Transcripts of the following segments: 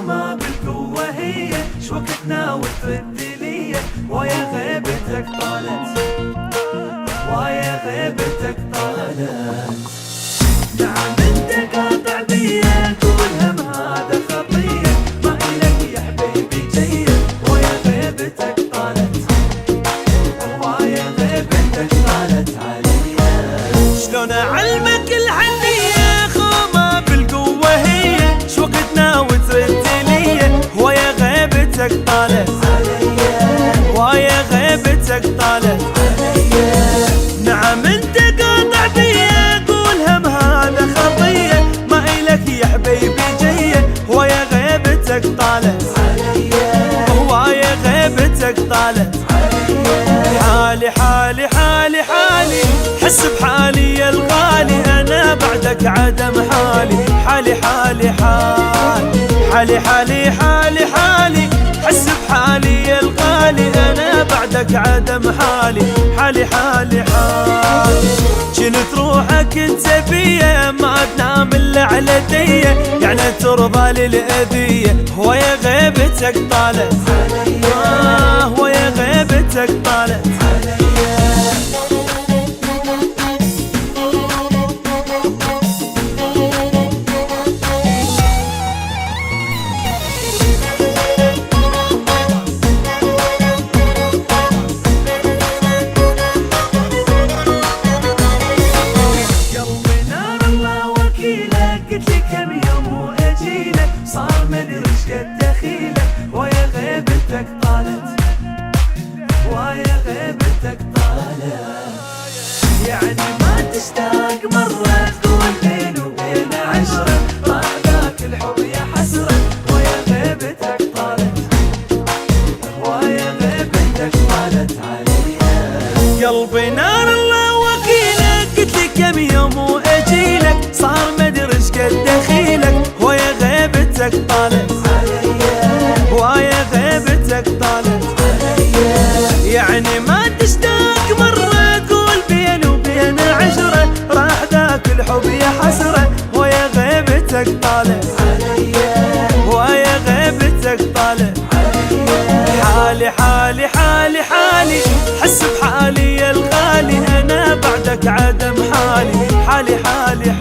ما بالقوة هي شوقتنا والفدلية ويا غيبتك طالت ويا غيبتك طالت. نعم انت قاطع بيا كل هم هذا خطية ما إلك يا حبيبي جيد ويا غيبتك طالت ويا غيبتك طالت عليا. شلون أعلمك الحنية خوما بالقوة هي شوقتنا وترد لي ويا غيبتك طالت ويا غيبتك طالت. نعم انت قاطع بيا قول هم هذا خطية ما إلك يا حبيبي جية ويا غيبتك طالت ويا غيبتك طالت. حالي حالي حالي حالي حس بحالي يا الغالي أنا بعدك عدم حالي. حالي حالي حالي حالي حالي حالي حس بحالي يا الغالي أنا بعدك عدم حالي. حالي حالي حالي جنت روحك انت بيا ما تنام الا على ديه يعني ترضى للأذية ويا غيبتك طالت ويا غيبتك طالت. صار مدري ايش قد دخيلك ويا غيبتك طالت ويا غيبتك طالت. يعني ما تشتاق مرة تقول بين وبين عشرة طال ذاك الحب يا حسرة ويا غيبتك طالت ويا غيبتك طالت عليا. قلبي نار الله وكيلك قلت لك كم يوم واجيلك صار مدري ايش قد دخيلك ويا غيبتك طالت ويا غيبتك طالت. يعني ما تشتاق مرة تقول بين وبين عشرة راح ذاك الحب يا حسرة ويا غيبتك طالت ويا غيبتك طالت. حالي حالي حالي حالي حس بحالي يا الغالي أنا بعدك عدم حالي. حالي حالي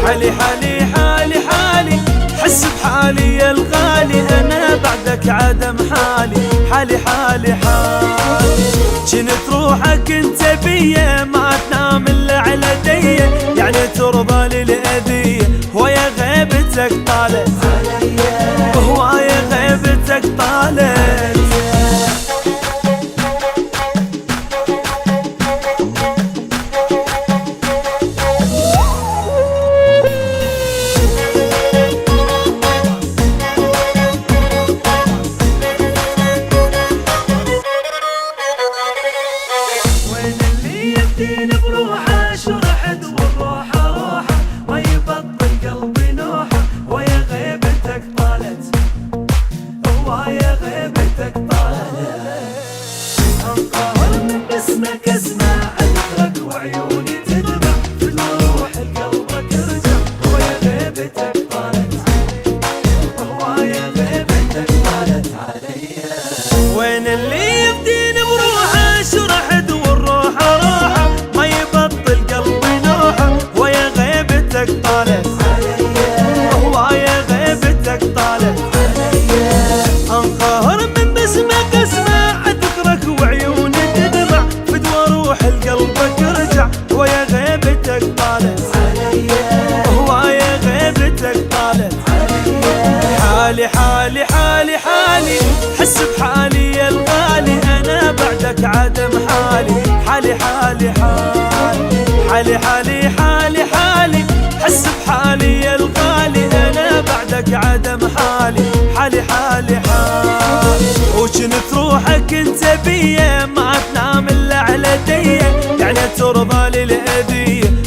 حالي حالي حالي حالي حس بحالي يا الغالي أنا بعدك عدم حالي. حالي حالي حالي جنت روحك انت بيا ما تنام الا على ديه يعني ترضى للأذية ويا غيبتك طالت ويا غيبتك طالت. يبدين بروحه شرحت والروحه روحه ما يبطل قلبي نوحه ويا غيبتك طالت ويا غيبتك طالت. انقهر من باسمك اسمع اذكرك وعيوني تدمع في روح قلبك ارجع ويا غيبتك طالت ويا غيبتك طالت عليا. وين اللي يبدين بروحه شرحت والروحه روحه ما يبطل قلبي نوحه ويا غيبتك طالت ويا غيبتك طالت. انقهر من باسمك اسمع اذكرك وعيوني تدمع فدوى روح لقلبك ارجع ويا غيبتك طالت ويا غيبتك طالت. حالي حالي حالي حالي حس بحالي يا الغالي أنا بعدك عدم حالي. حالي حالي حالي حالي حالي حالي حس بحالي يا الغالي أنا بعدك عدم حالي. حالي حالي حالي وجنت روحك انت بيا ما تنام الا على ديه يعني ترضى للأذية